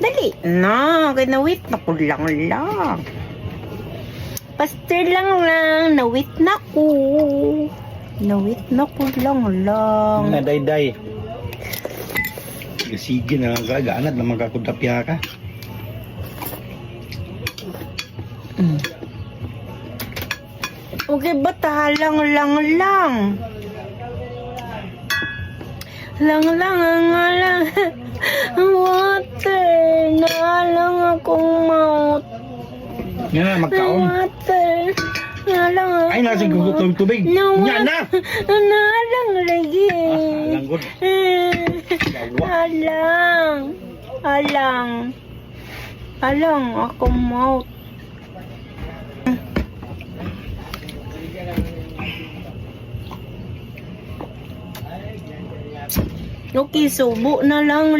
Dali na, kay nawit na ko lang. Pastor lang, nawit na ko. Nawit na ko lang. Naday-day. Sige na lang ka, gaanat naman ka kudapya ka. Okay ba ta? Lang. Lang. Ang water. Nalang akong mouth. Yan na, magkaon. Water. Nalang ako. Ay, nasa gugutong tubig. Yan na! Nalang lagi. Langgod. Alang akong mouth. Okay, subo na lang.